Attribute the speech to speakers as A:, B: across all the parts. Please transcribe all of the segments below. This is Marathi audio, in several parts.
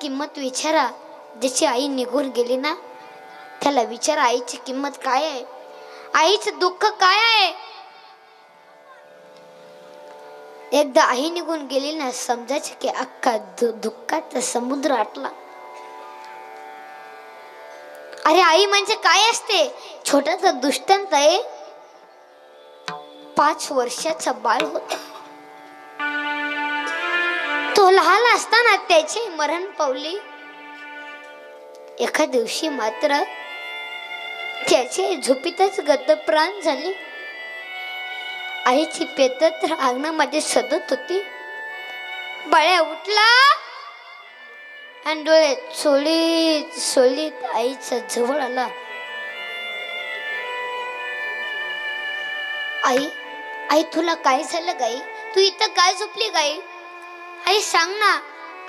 A: किंमत विचारा. ज्याची आई निघून गेली ना त्याला विचारा आईची किंमत काय आहे, आईचं दुःख काय आहे. एकदा आई निघून गेली ना समजायचं की अख्खा दुःखाचा समुद्र आटला. अरे आई म्हणजे काय असते. छोटासा दृष्टांत आहे. 5 वर्षाचा बाळ होता. तो लहान असताना त्याचे मरण पावले. एका दिवशी मात्र त्याचे झोपेतच गतप्राण झाले. आईची पेतत अंगणामध्ये सदत होती. बाळ्या उठला आणि डोळे सोलीत सोलीत आईच्या जवळ आला. आई आई तुला काय झालं गाई, तू इथं काय झोपली गाई, आई सांग ना.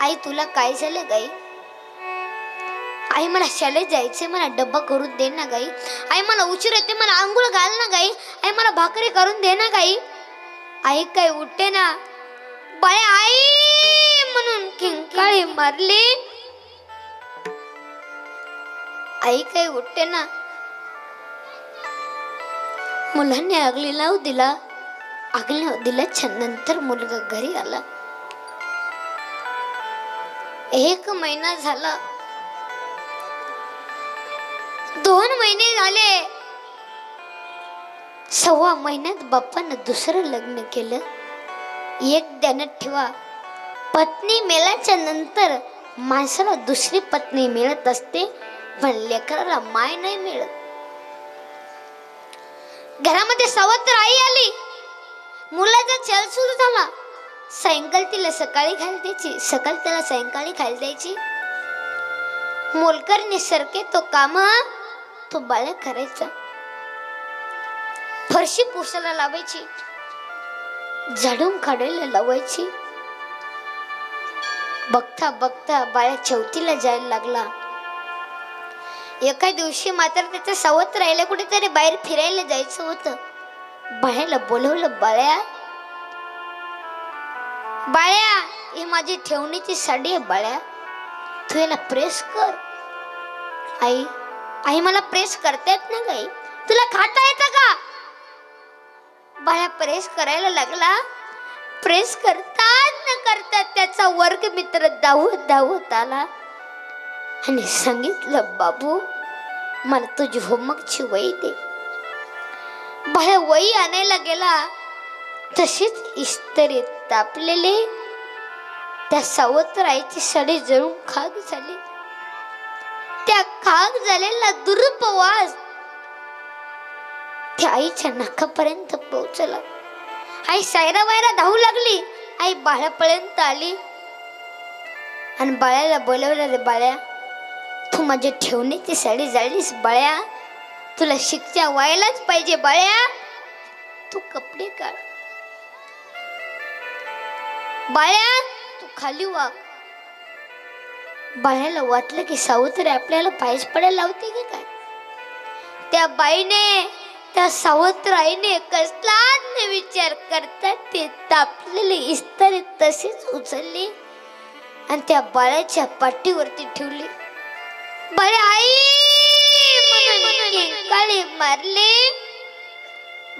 A: आई तुला काय झालं गाई. आई मला शाळेत जायचंय, मला डब्बा करून दे ना गाई. आई मला उशीर येते, मला आंघोळ घाल ना गाई. आई मला भाकरी करून दे ना गाई. आई काय उठते ना. बाळ्या आई म्हणून किंकाळी मारली. आई काय उठते ना. मुलांनी आगली लावू दिला. आगली लावू दिल्याच्या नंतर मुलगा घरी आला. 1 महिना झाला, 2 महिने झाले. 1.25 महिन्यात बाप्पानं दुसरं लग्न केलं. एक ध्यानात ठेवा, पत्नी मेल्याच्या नंतर माणसाला दुसरी पत्नी मिळत असते पण लेकराला माय नाही मिळत. घरामध्ये सावत्र आई आली. मुलाचा छळ सुरू झाला. सायंकाळ तिला सकाळी खायला द्यायची, सकाळ त्याला सायंकाळी खायला द्यायची. मोलकरणी सारखे तो काम तो बाळ्या करायचा. फरशी पुसायला लावायची, झाडून काढायला लावायची. बघता बघता बाळ्या चौथीला जायला लागला. एका दिवशी मात्र त्याचा सावत्र राहिला, कुठेतरी बाहेर फिरायला जायचं होतं. बाळ्याला बोलवलं. बाळ्या बाळ्या ही माझी ठेवणीची साडी आहे. बाळ्या तू याला प्रेस कर. आई आई मला प्रेस करता येत नाही गाई, तुला खाता येतं का. बाळ्या प्रेस करायला लागला. प्रेस करतात न करतात त्याचा वर्ग मित्र धावत धावत आला आणि सांगितलं, बाबू मला तुझी होमवर्कची वही दे. बाळ्या वही आणायला गेला. तशीच इस्त्री तापलेले त्या सावत्र आईची साडी जळून खाक झाली. त्या खाक झालेला दुर्पवास त्या आईच्या नाकापर्यंत पोहोचला. आई सायरा वायरा धावू लागली. आई बाळापर्यंत आली आणि बाळ्याला बोलवलं. रे बाळ्या तू माझ्या ठेवणीची साडी जाळलीस. बाळ्या तुला शिक्षा व्हायलाच पाहिजे. बाळ्या तू कपडे काढ. बाळ्या तू खाली वाग. बाळ्याला वाटलं की सावत्र आपल्याला पायच पडायला लावते की काय. त्या बाईने त्या सावत्र आईने कसलाच न विचार करता ते तापलेले इस्त्री तसेच उचलली आणि त्या बाळ्याच्या पाठीवरती ठेवली. बाळ्या आई म्हणून किंकाळी मारली.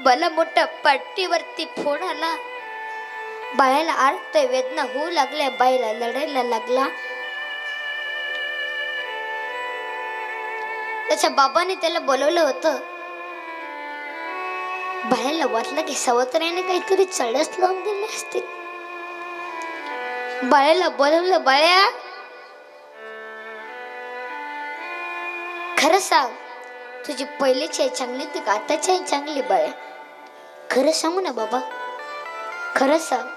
A: भला मोठा पाठीवरती फोड आला. बाळ्याला आर्त वेदना होऊ लागल्या. बाईला लढायला लागला. त्याच्या बाबाने त्याला बोलवलं होतं. बाळ्याला वाटलं की सावत्राने काहीतरी चढच लावून दिले असतील. बाळ्याला बोलवलं. बाळ्या खरं सांग, तुझी पहिलीची आई चांगली होती का आताची आई चांगली. बाळ्या खरं सांगू ना बाबा, खरं सांग.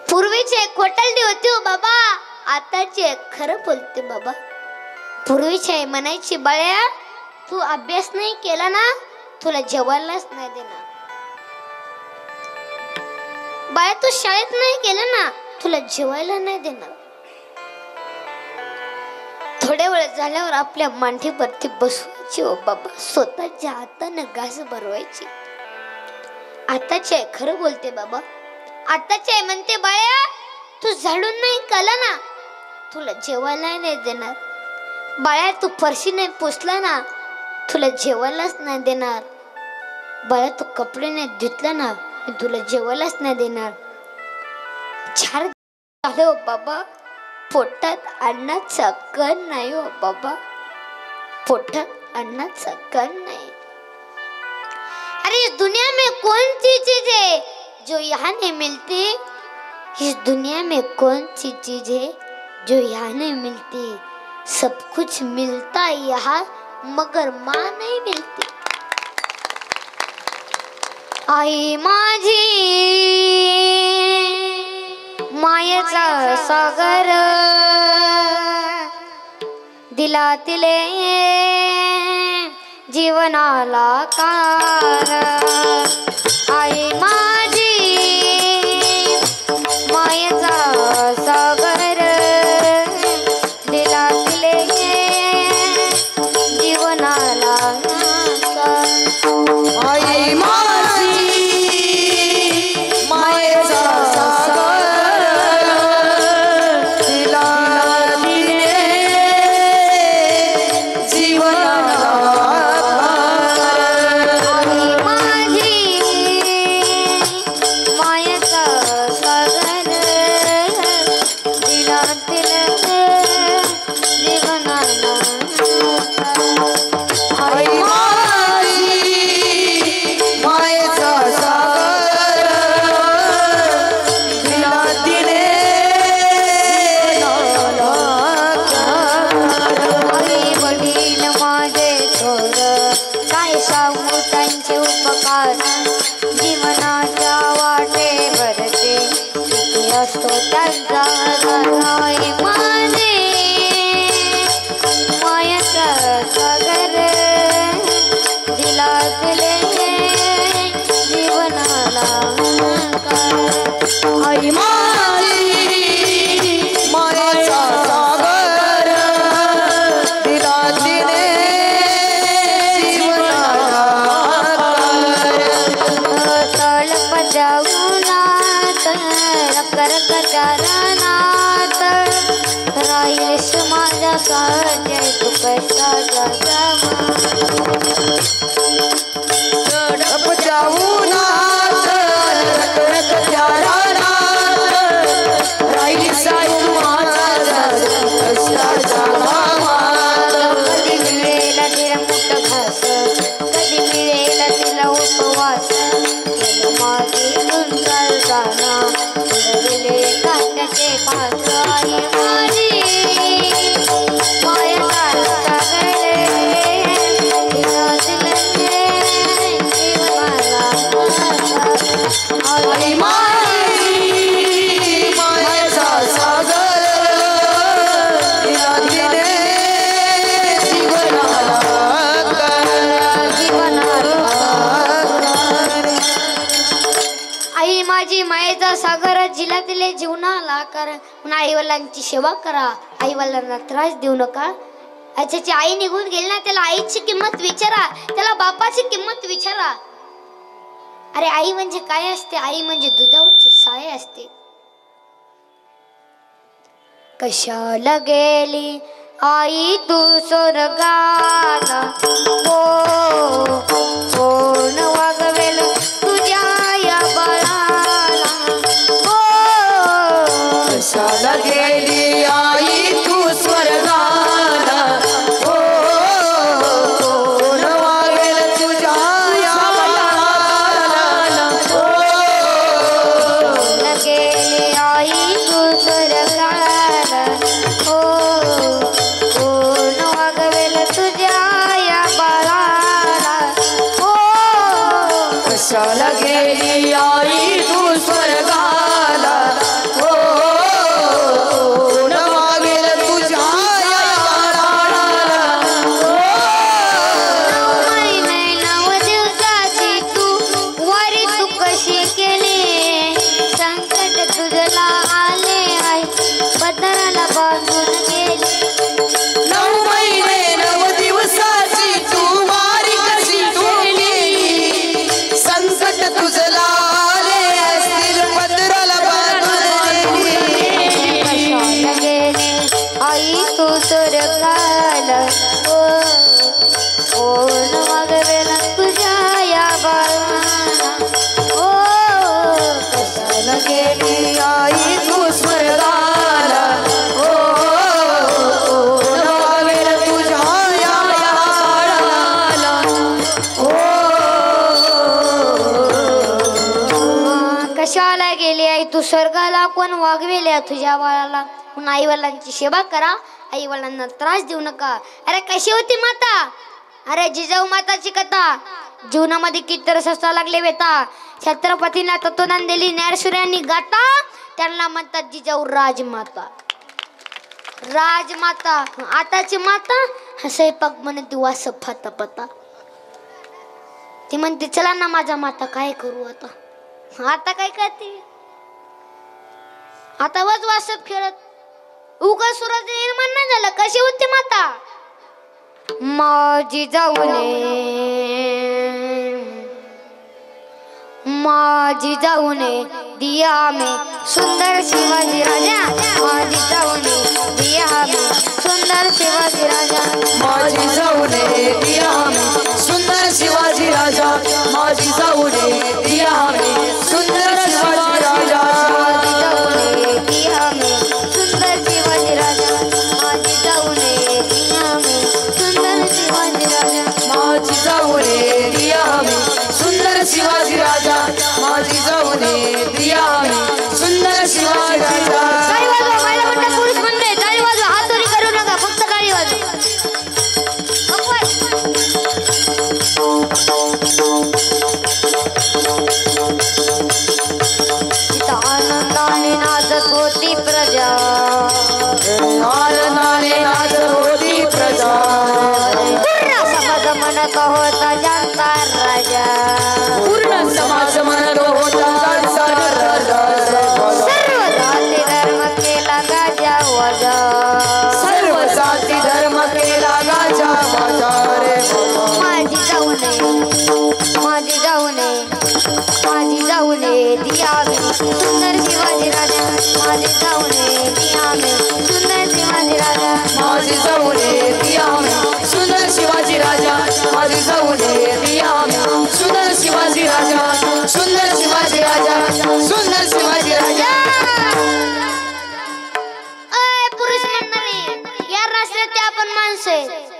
A: पूर्वीची एक खोटारडी होती हो बाबा, आताची एक खरं बोलते बाबा. पूर्वीची आई म्हणायची, बाळ्या तू अभ्यास नाही केला ना तुला जेवायलाच नाही देणार. बाळ्या तू शाळेत नाही गेला ना तुला जेवायला नाही देणार. थोड्या वेळ झाल्यावर आपल्या मांडीवरती बसवायची हो बाबा, स्वतःच्या हाताने घास भरवायची. आताची आई खरं बोलते बाबा. आताची आई म्हणते, बाळ्या तू झाडून नाही काला ना, तुला जेवायला नाही देणार. बाळ्या तू फरशी नाही पुसला ना, तुला जेवायलाच नाही देणार. बाळा तू कपडे नाही धुतला ना, मी तुला जेवायलाच नाही देणार. 4 झाले हो बाबा, पोटात अन्नाचा कण नाही हो बाबा, पोटात अन्नाचा कण नहीं. अरे इस दुनिया में कौन सी चीज है जो यहाँ नहीं मिलती? इस दुनिया में कौन सी चीज है जो यहाँ नहीं मिलती? सब कुछ मिलता यहाँ मगर माँ नहीं मिलती. आई माझी मायेचा सागर, दिलातिले जीवनाला कार. आई माझी मायेचा सागर, दिलातिले जीवनाला कार.
B: आई माझी मायेचा सागर, दिलातिले जीवनाला
A: जीवनाच्या वाटे भरते असतो त्यांचा माझे मायाचा सागर, दिलातिले जीवनाला कार.
B: आई माझी मायेचा सागर, दिलातिले जीवनाला
A: तळप जाऊनात रकरक चारणात, राहीस माझा साजे तू कशाचा जमा.
B: तडप जाऊनात रकरक चारणात, राहीस माझा कशाचा जमा.
A: कधी मिळेल तिला मोठं घास, कधी मिळेल तिला उपवास. मागे गुंजाल जाना दिले काट्याचे पाच. आई माझी मायाचा सागर, दिलातिले जीवनाला कार.
B: आई माझी मायेचा सागर, दिलातिले जीवनाला कार.
A: आई माझी मायेचा सागर, जिल्ह्यातले जीवनाला कार. म्हणून आईवडिलांची सेवा करा, आईवडिलांना त्रास देऊ नका. त्याची आई निघून गेली ना, त्याला आईची किंमत विचारा, त्याला बापाची किंमत विचारा. अरे आई म्हणजे काय असते? आई म्हणजे दुधावरची साय असते. कशाला गेली आई तू स्वर्गाला, हो कोण वागवेल तुझ्या या बाळाला. हो
B: कशाला गेली आई तू स्वर्गाला, हो कोण वागेल तुझ्या या बाळाला. हो
A: गेली आई तू स्वर्गाला, हो कोण वागवेल तुझ्या या बाळाला. हो
B: कशाला गेली आई तू स्वर्गाला, हो
A: वागवेल कोण वागवेल तुझ्या या बाळाला ओ कशाला
B: गेली आई तू स्वर्गाला ओ वागवेल तुझ्या या बाळाला
A: कशाला गेली आई तू स्वर्गाला कोण वागवेल्या तुझ्या बाळाला म्हणून आई वडिलांची सेवा करा आई वडिलांना त्रास देऊ नका अरे कशी होती माता अरे जिजाऊ माताची कथा जीवनामध्ये किती रसा लागले बेता छत्रपतींना तत्वदान दिली ज्ञानेश्वरांनी गाता त्यांना म्हणतात जिजाऊ राजमाता राजमाता आताची माता हा स्वयंपाक म्हणते वास फाता पता ती म्हणते चला ना माझा माता काय करू आता आता काय करते आता वासप खेळत उगा सुरत निर्माण नाही झालं कशी होती माता माझी जाऊने दिया में सुंदर शिवाजी राजा माझी जाऊने दिया में सुंदर शिवाजी राजा
B: माझी जाऊने दिया में सुंदर शिवाजी राजा माझी जाऊने दिया में सुंदर शिवाजी राजा
A: माझी जाऊने दिया में सुंदर शिवाजी राजा माझी जाऊने दिया में सुंदर शिवाजी राजा
B: माझी जाऊने दिया में सुंदर शिवाजी राजा माझी जाऊने दिया में सुंदर शिवाजी राजा
A: टाळी वाजवा महिला मंडळ पुरुष मंडळ टाळी वाजवा हात दोरी करू नका फक्त टाळी वाजवा तिथं आनंदाने नाचत होती प्रजा
B: आनंदाने नाचत होती प्रजा
A: पूर्ण समाज म्हणत होता जनता राजा
B: पूर्ण समाज म्हणत होता जनता राजा
A: सर्व जाती धर्म केला गाजा वाजा
B: सर्व जाती धर्म केला गाजा वाजा रे माझी जाऊने दिया में सुंदर शिवाजी राजा माझी जाऊने दिया में सुंदर शिवाजी राजा
A: माझी जाऊने दिया में
B: सुंदर शिवाजी राजा माझी जाऊने दिया में सुंदर शिवाजी राजा सुंदर शिवाजी राजा सुंदर शिवाजी राजा
A: पुरुष म्हणणारे या राष्ट्रात ते आपण माणसे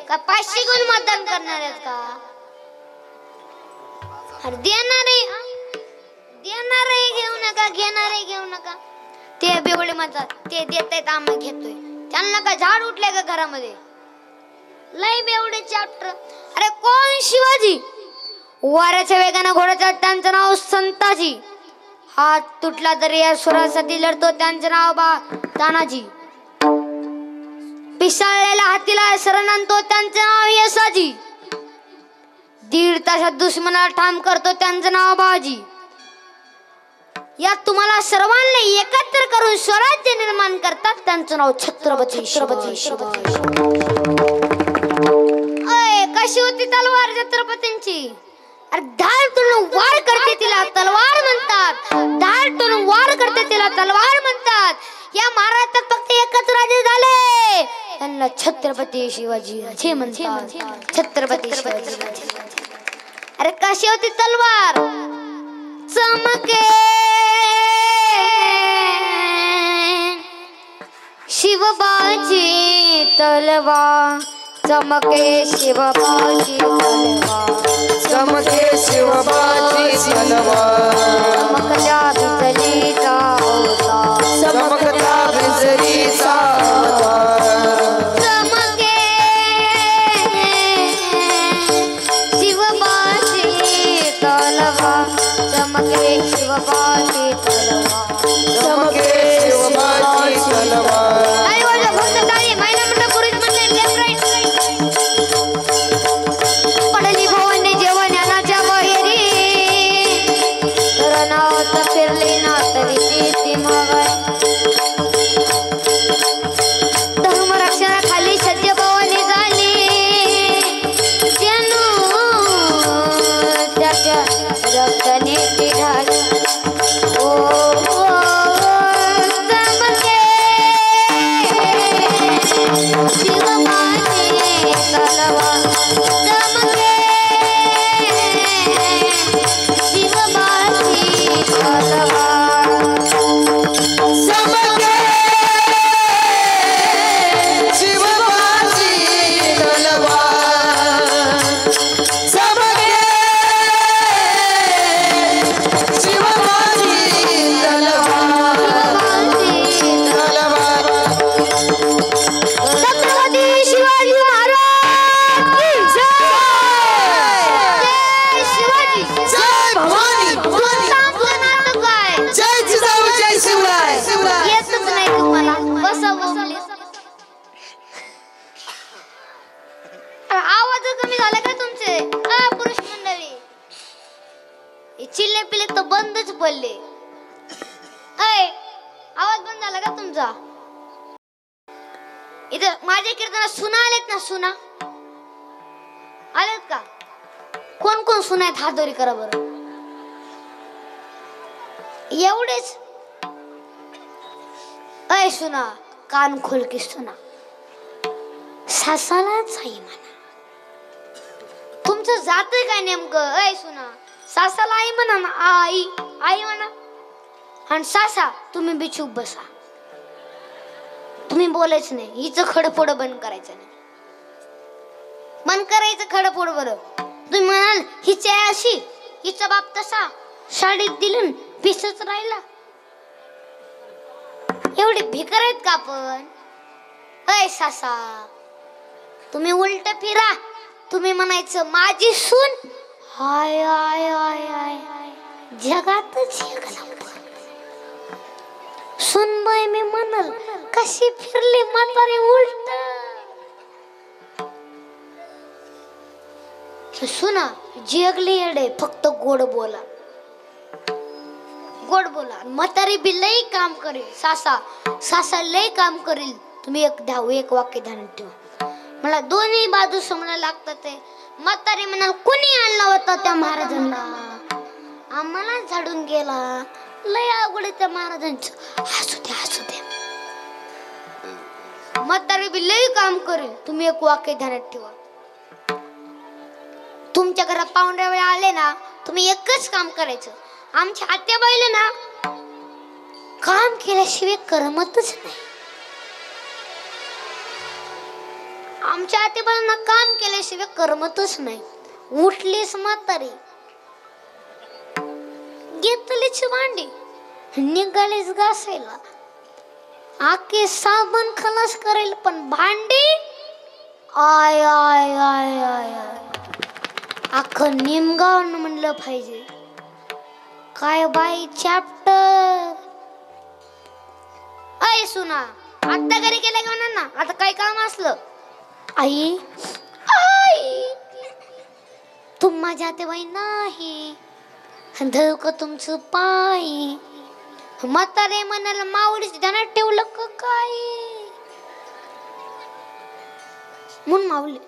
A: का 500 गुण मतदान करणार आहेत का अरे देणारे घेऊ नका ते बेवडे म्हणतात ते देत आहेत आम्ही घेतोय त्यांना का झाड उठले का घरामध्ये लय बेवडे चॅप्टर अरे कोण शिवाजी वाऱ्याच्या वेगाने घोड्याचा त्यांचं नाव संताजी हात तुटला तरी या सुरासाठी लढतो त्यांचं नाव बा तानाजी पिसाळलेल्या हातीला शरण आणतो त्यांचं नाव यसाजी 1.5 तासात दुश्मनाला ठाम करतो त्यांचं नाव बाजी यात तुम्हाला सर्वांना एकत्र करून स्वराज्य निर्माण करतात त्यांचं नाव छत्रपती शिवाजी कशी होती तलवार छत्रपतींची अरे धाडतून वार करते तिला तलवार म्हणतात धाडतून वार करते तिला तलवार म्हणतात या महाराष्ट्रात फक्त एकच राजे झाले त्यांना छत्रपती शिवाजी राजे म्हणतात छत्रपती शिवाजी राजे अरे कशी होती तलवार चमके शिवबाची तलवार चमके शिवबाची तलवार
B: चमके शिवबाची तलवार
A: चमकल्या बिजलीचा अवतार
B: चमकता बिजलीचा
A: चमके शिवबाची तलवार चमके शिवबाची तलवार
B: चमके शिवबाची तलवार
A: टाळी वाजवा फक्त टाळी महिला मंडळ पुरुष मंडळ लेफ्ट राईट पडली भवानी जेवण ज्ञानाच्या बहेरी रणावत फिरली ना तरी ती मगाई धर्मरक्षणाखाली सज्ज भवानी झाली जणू त्याच्या रक्ताने ती ढाली ओ चमके आवाज कमी झाला का तुमचे पुरुष मंडळी? चिल्ले पिले तर बंदच पडले. आवाज बंद झाला का तुमचा? इथं माझ्या कीर्तनात सुना आलेत ना? सुना आलेत का? कोण कोण सुना आहेत? हात दोरी करा बरं. एवढेच? सुना, कान खोल की सुना. सासालाच आई म्हणा. तुमचं जातंय काय नेमकं? सुना, सासाला आई म्हणा ना. आई आई म्हणा. आणि सासा तुम्ही बी चूप बसा. तुम्ही बोलायचं नाही. हिचं खडफोड बंद करायचं नाही. बंद करायचं खडफोड. बरं तुम्ही म्हणाल हिची आहे अशी, हिचा बाप तसा, शाळेत दिलं पिसच राहिला. एवढे भिकार आहेत का आपण? सासा तुम्ही उलट फिरा. तुम्ही म्हणायचं माझी सून हाय हाय हाय हाय जगात जग सुनबाई. मी म्हणाल कशी फिरली म्हातारी उलट. सुना जगली येडे, फक्त गोड बोला. गोड बोला. म्हातारी बी लई काम करेल. सासा लई काम करेल. तुम्ही एक वाक्य ध्यानात ठेवा. मला दोन्ही बाजू समजायला लागतात. ते म्हातारी म्हणाल कोणी आणला होता त्या महाराजांना? आम्हाला झाडून गेला. लय अवघड त्या महाराजांचं. हसू दे हसू दे. म्हातारी बी लई काम करेल. तुम्ही एक वाक्य ध्यानात ठेवा. तुमच्या घरात पाहुणे वेळा आले ना, तुम्ही एकच काम करायचं. आमच्या आत्याबाईला ना काम केल्याशिवाय करमतच नाही. आमच्या आत्याबाईंना काम केल्याशिवाय करमतच नाही. उठलीस म्हातारी, घेतलीच भांडी, निघालीच घासायला. आके साबण खलास करेल, पण भांडी I I I I I अख्खं निमगाव म्हणलं पाहिजे. काय बाई चॅप्टर. सुना आता घरी गेल्या का ना? आता काय काम असलं? आई आई तुम माझ्या ते बाई नाही धरू का तुमचं पाय. म्हातारे म्हणाला मावळीच ध्यानात ठेवलं का काय म्हणून मावले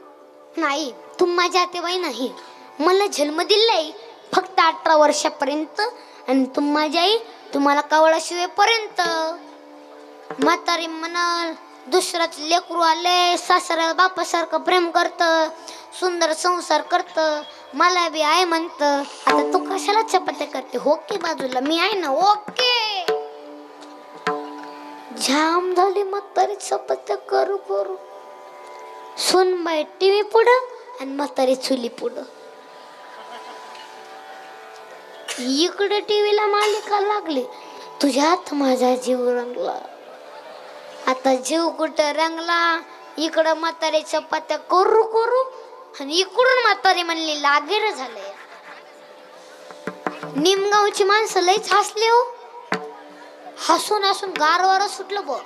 A: नाही. तुम माझ्या ते बाई नाही. मला जन्म दिलाय फक्त 18 वर्षापर्यंत, आणि तुम माझी आई तुम्हाला कवळाशिवाय पर्यंत. म्हातारी म्हणाल दुसराच लेकरू आले, सासऱ्याला बापासारखं प्रेम करत, सुंदर संसार करत, मला बी आहे म्हणत. आता तू कशाला चपात्या करते? हो की बाजूला मी आहे ना. ओके. जाम झाली म्हातारी चपात्या करू करू. सुनबाई टीव्ही पुढं आणि म्हातारी चुली पुढं. इकडे टीव्हीला मालिका लागली. तुझ्यात माझा जीव रंगला. आता जीव कुठं रंगला? इकडं म्हातारी चपात्या करू करू आणि इकडून म्हातारी म्हणली लागेर झालंय. निमगावची माणसं लईच हसले हो. हसून हसून गारवार सुटलं बो.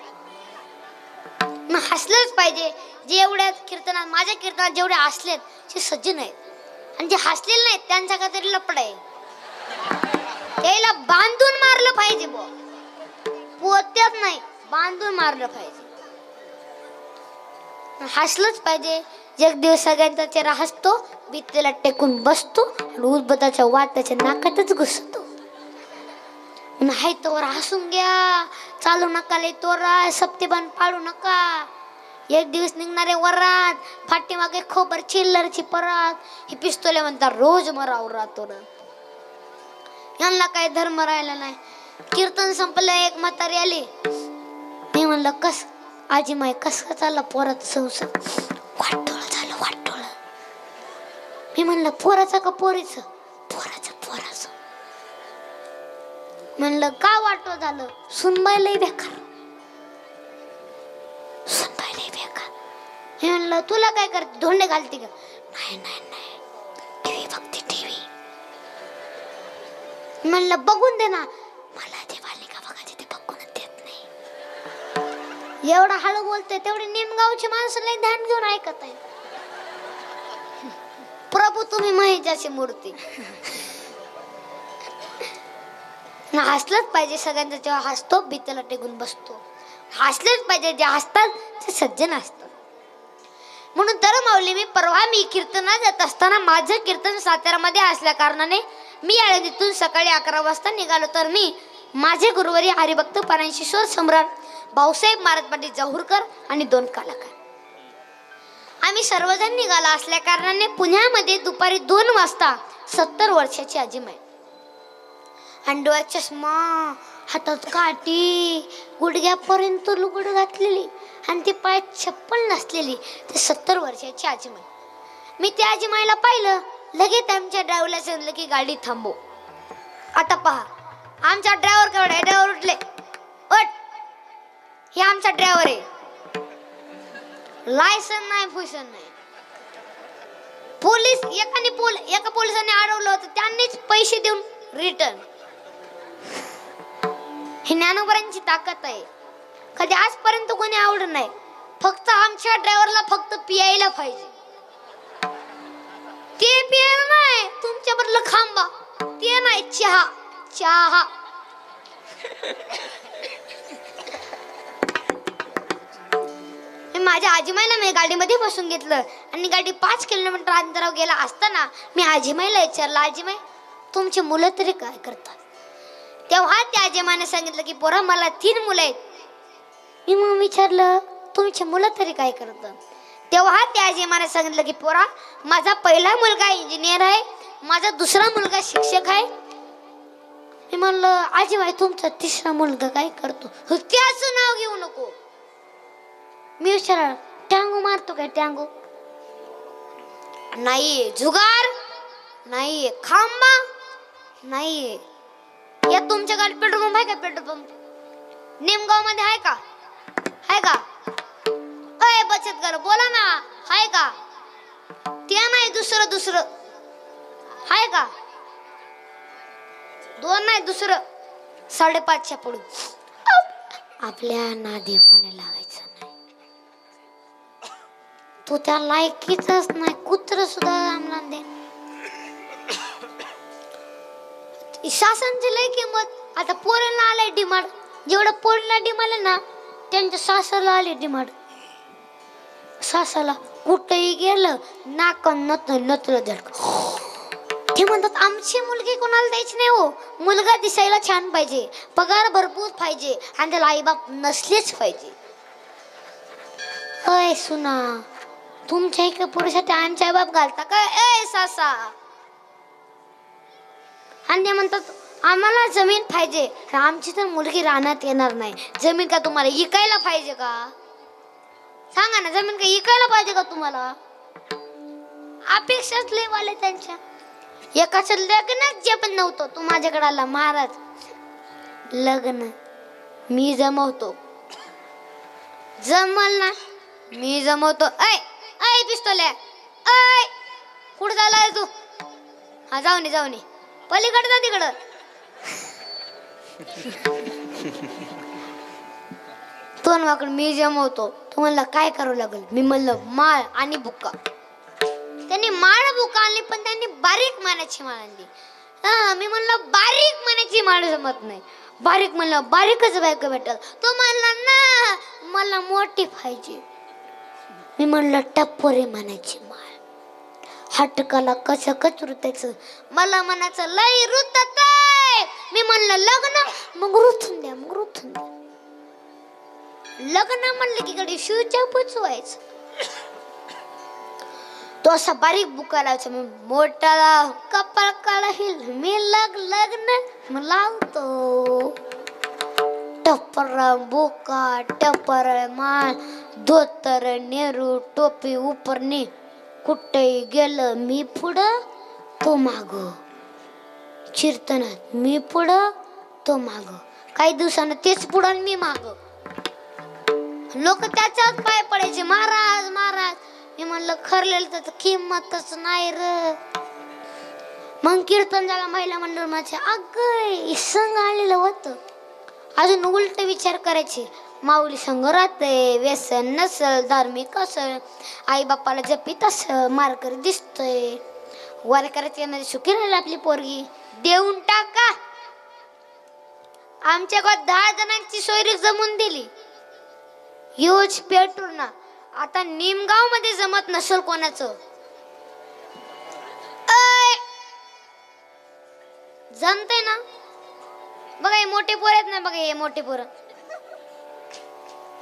A: हसलंच पाहिजे. जे एवढ्या कीर्तनात, माझ्या कीर्तनात जेवढे हसलेत ते सज्जन आहेत, आणि जे हसलेले नाहीत त्यांचा काहीतरी लपड आहे. त्याला बांधून मारलं पाहिजे बो. पोत्यात नाही, बांधून मारलं पाहिजे. हसलंच पाहिजे. एक दिवस सगळ्यांचा चेहरा हसतो, भित्तीला टेकून बसतो आणि उदबत्ताच्या वाट त्याच्या नाकातच घुसतो. नाही तोवर हसून घ्या. चालू नका लय तोरा. सप्तेबान पाडू नका. एक दिवस निघणारे वरात, पाठीमागे खोबर चिल्लरची परात. ही पिस्तोले म्हणतात रोज मरावर राहतो ना. यांना काय धर्म राहिला नाही. कीर्तन संपलं. एक म्हातारी आली. मी म्हणलं कस आजी माय कस का चालला पोरात संसार? वाटोळ झालं वाटोळ. मी म्हणलं पोराचं का पोरीचं? पोराचं. म्हणलं का वाटो झालं? सुनबाई लई बेकार. मी म्हणलं तुला काय करते? धोंडे घालते का? नाही टीव्ही बघते टीव्ही. म्हणलं बघून दे ना. मला ते मालिका बघायची, ते बघूनच देत नाही. एवढा हळू बोलते तेवढी निमगावची माणसं लई ध्यान घेऊन ऐकत आहे. तुम्ही महेशाची मूर्ती. हसलंच पाहिजे सगळ्यांचा, जेव्हा हसतो भीतीला टेकून बसतो. हसलेच पाहिजे, जे हसतात ते सज्जन असतात. म्हणून तर माऊली मी कीर्तनात जात असताना माझं कीर्तन साताऱ्यामध्ये असल्या कारणाने मी आळंदीतून सकाळी 11 वाजता निघालो. तर मी माझे गुरुवारी हरिभक्त परायणशिश्वर सम्राट भाऊसाहेब महाराज पाटील जहूरकर आणि 2 कलाकार आम्ही सर्वजण निघालो असल्या कारणाने पुण्यामध्ये दुपारी 2 वाजता 70 वर्षाची आजीमाई आणि डोळ्यात चष्मा, हातात काठी, गुडघ्यापर्यंत लुगड घातलेली आणि ती पायात चप्पल नसलेली ते 70 वर्षाची आजीमाई. मी त्या आजीमाईला पाहिलं, लगेच आमच्या ड्रायव्हरला सांगितलं की गाडी थांबव. आता पहा, आमचा ड्रायव्हर केवढा आहे, ड्रायव्हर उठले, उठ, हे आमचा ड्रायव्हर आहे, लायसन नाही फुसन नाही. पोलीस एका पोलिसाने अडवलं होतं, त्यांनीच पैसे देऊन रिटर्न. ही ज्ञानोबरांची ताकद आहे. कधी आजपर्यंत कोणी आवडलं नाही. फक्त आमच्या ड्रायव्हरला फक्त पियायला पाहिजे, ते पियायला नाही, तुमच्या बदल खांबा ते नाही, चहा चहा. माझ्या आजीमाईला मी गाडीमध्ये बसून घेतलं आणि गाडी 5 किलोमीटर अंतरावर गेला असताना मी आजीमाईला विचारलं, आजीमाई तुमची मुलं तरी काय करतात? तेव्हा त्या आजीमाईने सांगितलं की पोरा मला 3 मुलं आहेत. मी मग विचारलं तुमची मुलं तरी काय करतात? तेव्हा त्या आजीमाईने सांगितलं की पोरा माझा पहिला मुलगा इंजिनियर आहे, माझा दुसरा मुलगा शिक्षक आहे. मी म्हणलं आजीबाई तुमचा 3रा मुलगा काय करतो? त्याचं नाव घेऊ नको. मी विचारलं टँगो मारतो काय? टँगो नाहीये, जुगार नाहीये, खांबा नाहीये. या तुमच्या गाडीत पेट्रोल पंप आहे का? पेट्रोल पंप निमगाव मध्ये आहे का? आहे का? अय बचत कर बोला ना, आहे का? ते नाही, दुसरं आहे का? 2 नाही, दुसरं 5.5च्या पुढे. आपल्या नादी कोणी लागायचं नाही. तो त्या लायकीचाच नाही, कुत्र सुद्धा आम्हाला दे. शासनची लय किंमत. आता पोरांना आलाय डिमांड, जेवढं पोरीला डिमांड आहे ना त्यांच्या सासरला आले डिमांड. सासाला कुठेही गेलं नाकन नतलं धडक. ते म्हणतात आमची मुलगी कोणाला द्यायची नाही हो, मुलगा दिसायला छान पाहिजे, पगार भरपूर पाहिजे आणि त्याला आईबाप नसलेच पाहिजे. अय सुना, तुमच्या एका पुरुषात आमच्या आईबाप घालता काय? ए सासा. आणि ते म्हणतात आम्हाला जमीन पाहिजे, आमची तर मुलगी रानात येणार नाही. जमीन का तुम्हाला इकायला पाहिजे का? सांगा ना, जमीन का इकायला पाहिजे का तुम्हाला? अपेक्षाच लेवाले त्यांच्या. एकाच लग्नात जे पण नव्हतं तू माझ्याकडे आला, महाराज लग्न मी जमवतो. जमल ना मी जमवतो. ऐ ऐ पिस्तोल्या, ऐ कुठं झालाय तू? हा जाऊन ये पलीकडे जा तिकडं. तो वाकड मी जमवतो. तू म्हणला काय करावं लागेल? मी म्हणलं माळ आणि बुक्का. त्यांनी माळ बुक्का आणली, पण त्यांनी बारीक मानाची माळ आणली. मी म्हणलं बारीक मानाची माळ जमत नाही. बारीक म्हणलं बारीकच बायको भेटल. तो म्हणला ना मला मोठी पाहिजे. मी म्हणलं टप्पोरे मानाची माळ. हटकाला कसं रुतायचं? मला म्हणायचं लय रुतत आहे. मी म्हणलं लग्न, मग रुथून द्या. लग्न म्हणलं की कडे शिवच्या पुचवायचं. तो असा बारीक बुका लावायचा. मी मोठा कपाळ काळा हिल, मी लग्न लावतो. टप्पर बुका, टप्पर माळ, धोतर नेहरू, टोपी उपरणे. कुठे गेलं मी पुढं तो माग. कीर्तनात मी पुढं तो माग. काही दिवसानं तेच पुढं मी माग. लोक त्याच्यात पाय पडायचे, महाराज महाराज. मी म्हणलं खरलेलं त्याच किंमतच नाही र. मग कीर्तन झाला, महिला मंडळ माझे अगं संघ आलेलं होतं. अजून उलट विचार करायचे, माऊली संघ राहते, व्यसन नसल, धार्मिक असल, आई बापाला जपीत असल, मारकर दिसतोय. वर करायची येणारी सुखी राहील आपली पोरगी. देऊन टाका. आमच्या गावात 10 जणांची सोयरी जमून दिली. यूज पेटूर ना. आता निमगाव मध्ये जमत नसेल कोणाचं. जमते ना. बघा हे मोठे पोर आहेत ना. बघा हे मोठे पोर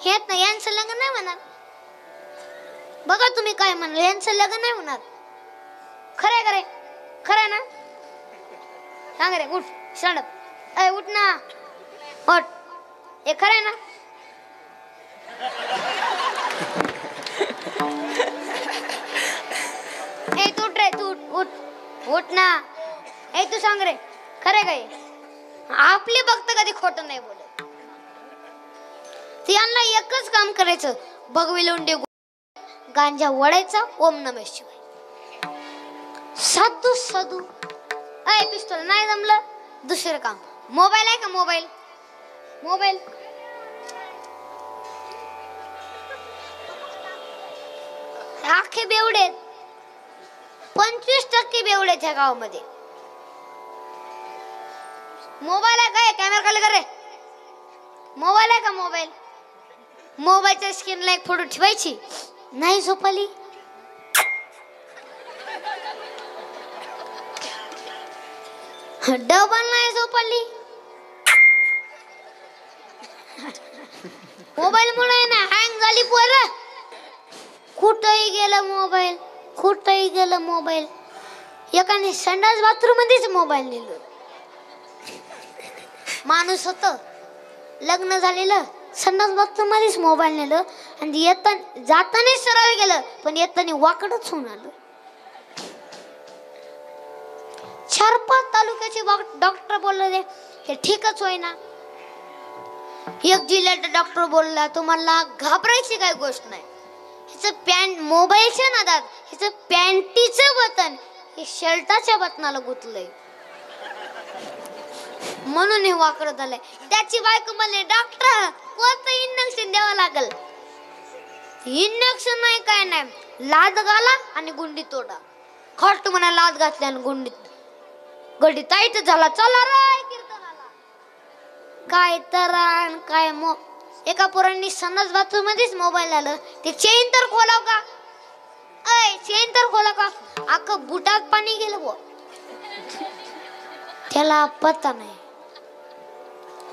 A: हेत ना. यांचं लग्न नाही होणार. बघा तुम्ही काय म्हणाल. यांचं लग्न नाही होणार. खरंय खरंय खरंय ना. सांग रे उठ. Stand up. उठ ना. उठ. हे खरंय ना. तू उठ रे. तू उठ. उठ ना. तू सांग रे खरंय काय. आपले भक्त कधी खोटं नाही बोलत. यांना एकच काम करायचं. भगविलोंडे गांजा वडायचा. ओम नमः शिवाय. साधू साधू. पिस्तूल नाही जमलं. दुसरं काम. मोबाईल आहे का. मोबाईल मोबाईल अख्खे बेवडे. 25% बेवडे त्या गावामध्ये. मोबाईल आहे काय. कॅमेरा खाली कर रे. मोबाईल आहे का. मोबाईल मोबाईलच्या स्क्रीनला एक फोटो ठेवायची. नाही झोपाली. डबल नाही झोपाली. मोबाईल मुळे ना हँग झाली पोरं. कुठंही गेलं मोबाईल. कुठंही गेलं मोबाईल. एकाने संडास बाथरूम मध्येच मोबाईल नेलं. माणूस होत लग्न झालेलं. संडास बाथरूम मध्येच मोबाईल नेलं. आणि जाताना सरळ गेलं पण येताना वाकडच होऊन आलं. 4-5 तालुक्याचे डॉक्टर बोलले हे ठीकच होईना. एक जिल्ह्याचा डॉक्टर बोलला तुम्हाला घाबरायची काही गोष्ट नाही. ह्याचं पॅन्ट मोबाईलच्या नादात ह्याचं पॅन्टीचं बटन हे शर्टाच्या बटनाला गुंतलंय म्हणून हे वाकडं झालंय. त्याची बायको म्हणले डॉक्टर कोणतं इंजेक्शन द्यावं लागल. इंजेक्शन नाही काय नाही. लाद घाला आणि गुंडी तोडा. खट म्हणा लाद घातली आणि गड्डी ताईट झाला. चला रे कीर्तनाला. काय तर काय एका पोरांनी संडास बाथरूम मध्येच मोबाईल आलं. ते चेन तर खोलाव का. चेन तर खोला का. अख्खं बुटात पाणी गेलं बुवा. त्याला पत्ता नाही.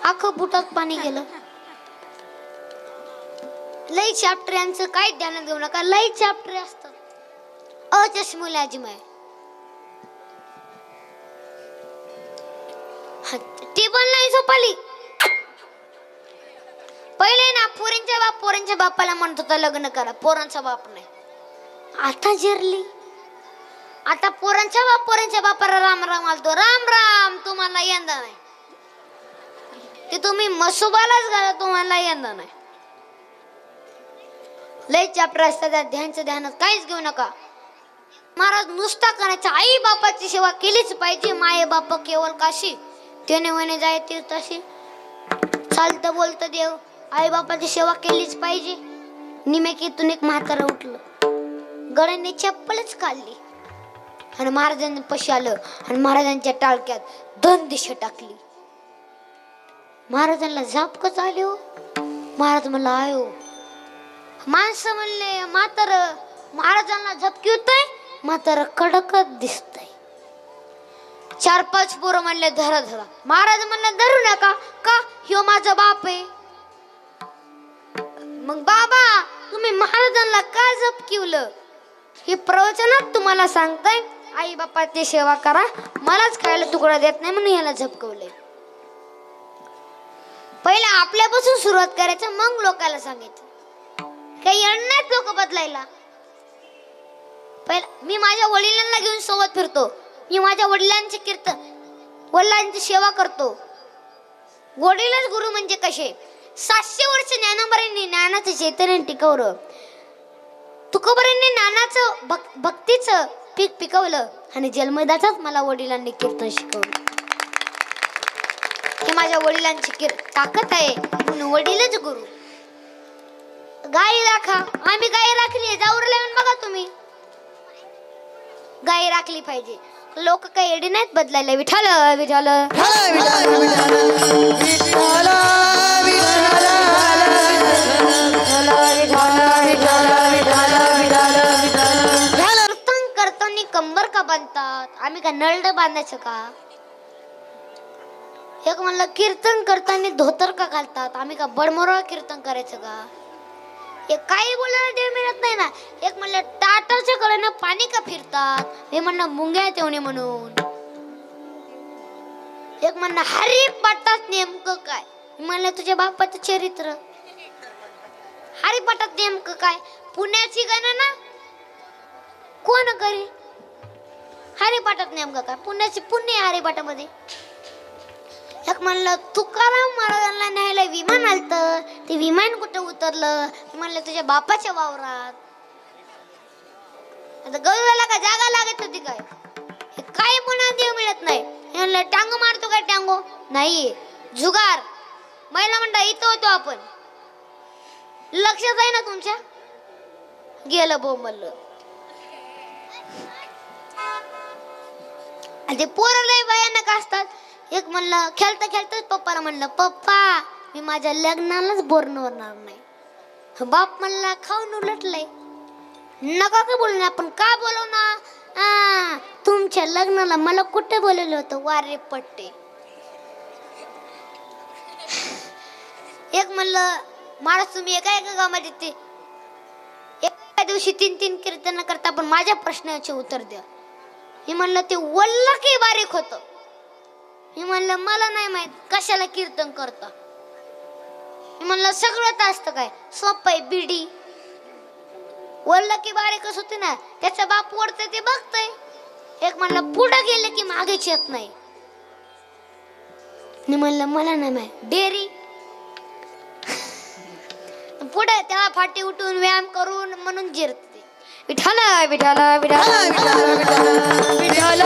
A: अख्खं बुटात पाणी गेलं. लई चॅप्टर यांचं काही ध्यानात घेऊ नका. लई चॅप्टर असतात. अचष्मुल आजीमाय. टेबल नाही झोपाली. पहिले ना पोरांच्या बापाला म्हणत होता लग्न करा. पोरांचा बाप नाही. आता जिरली. आता पोरांच्या बापाला राम राम आलतो. राम राम. तुम्हाला यंदा नाही. ते तुम्ही मसुबालाच घाला. तुम्हाला यंदा नाही. लय चॅप्टर असतात. ध्यानात काहीच घेऊ नका. महाराज नुसता करायचा. आई बापाची सेवा केलीच पाहिजे. माये बाप केवळ काशी त्याने वने जाय तीर्थाशी. चालत बोलत देव. आई बापाची सेवा केलीच पाहिजे. निमेकीतून एक म्हातारा उठलं. गड्याने चप्पलच काढली आणि महाराजांनी पशी आलं आणि महाराजांच्या टाळक्यात 2 दिशा टाकली. महाराजांना झापकच आले हो. महाराज म्हणला आयो. माणसं म्हणले म्हातार महाराजांना झपकी होतय. म्हातार कडकच दिसतय. 4-5 पोरं म्हणले धरा धरा. महाराज म्हणले धरू नका का. ह्यो माझा बाप आहे. मग बाबा तुम्ही महाराजांना का झपकिवलं. हे प्रवचनात तुम्हाला सांगताय. आई बापाची सेवा करा. मलाच खायला तुकडा देत नाही म्हणून ह्याला झपकवलंय. पहिले आपल्यापासून सुरुवात करायचं मग लोकांना सांगायचं. काही येणार नाहीत लोक बदलायला. पहिला मी माझ्या वडिलांना घेऊन सोबत फिरतो. मी माझ्या वडिलांची सेवा करतो. वडीलच गुरु म्हणजे कसे. 700 वर्ष ज्ञानोबांनी ज्ञानाचं चैतन्य टिकवलं. तुकोबांनी ज्ञानाचं भक्तीचं पीक पिकवलं आणि जन्मदाताच मला वडिलांनी कीर्तन शिकवलं. हे माझ्या वडिलांची ताकद आहे म्हणून वडीलच गुरु. गाय राखा. आम्ही गाय राखली. जाऊर लावून बघा तुम्ही. गाई राखली पाहिजे. लोक काही एडी नाहीत बदलायला. विठाल विठाल कीर्तन करताना कंबर का बांधतात? आम्ही का नळड बांधायचं का? एक म्हणलं कीर्तन करताना धोतर का घालतात? आम्ही का बडमोरा कीर्तन करायचं का? एक काही बोलायला देव मिळत नाही ना. एक म्हणलं टाटाच्या कडेनं पाणी का फिरतात? हे म्हणणं मुंग्या तेवणे म्हणून. एक म्हणणं हरी पाटात नेमकं काय? म्हणलं तुझ्या बापाचं चरित्र. हरी पाटात नेमकं काय? पुण्याची गणना कोण करी? हरी पाटात नेमकं काय? पुण्याची पुण्य हरी पाटामध्ये. एक म्हणलं तुकाराम महाराजांना न्यायला विमान आलतं, ते विमान कुठं उतरलं? म्हणलं तुझ्या बापाच्या वावरात. आता गरुडाला का जागा लागत होती काय? हे काय पुन्हा देव मिळत नाही. हे म्हणलं टांगो मारतो काय? टांगो नाही, जुगार. महिला म्हणता इथं होतो आपण. लक्षात आहे ना तुमच्या? गेलं बोंबलं. आणि ते पोरं लय भयानक असतात. एक म्हणलं खेळता खेळताच पप्पाला म्हणलं पप्पा मी माझ्या लग्नालाच बोलणार नाही. बाप म्हणला खाऊन उलटलंय. नका का बोलू ना? आपण का बोलू ना? तुमच्या लग्नाला मला कुठे बोलवलं होतं? वारे पट्टे. एक म्हणलं महाराज तुम्ही एका गावामध्ये ते एका दिवशी 3 कीर्तन करता, पण माझ्या प्रश्नाचे उत्तर द्या. मी म्हणलं ते वल्ल की बारीक होतं. मी म्हणलं मला नाही माहित कशाला कीर्तन करता. मी म्हणलं सगळं असतं काय? सोपं आहे. बिडी वल्ल की बारीकच होते ना. त्याचा बाप ओढतंय ते बघतय. एक म्हणलं पुढे गेले की मागेच येत नाही. मी म्हणलं मला नाही माहित. डेअरी पुढे त्याला फाटी उठून व्यायाम करून म्हणून जिरते. विठाल विठाल विठाल विठाल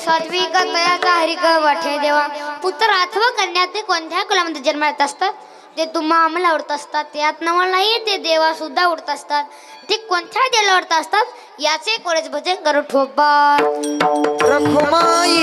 A: सात्विक तयाचा हरिक वाठे देवा. पुत्र अथवा कन्या ते कोणत्या कुलामध्ये जन्मात असतात ते तुम्हा आम्हाला आवडत असतात. त्यात नवलही ते देवा सुद्धा उडत असतात. ते कोणत्या देवाला आवडत असतात याचे कोळेच भजन करू ठोबा.
B: रखुमाई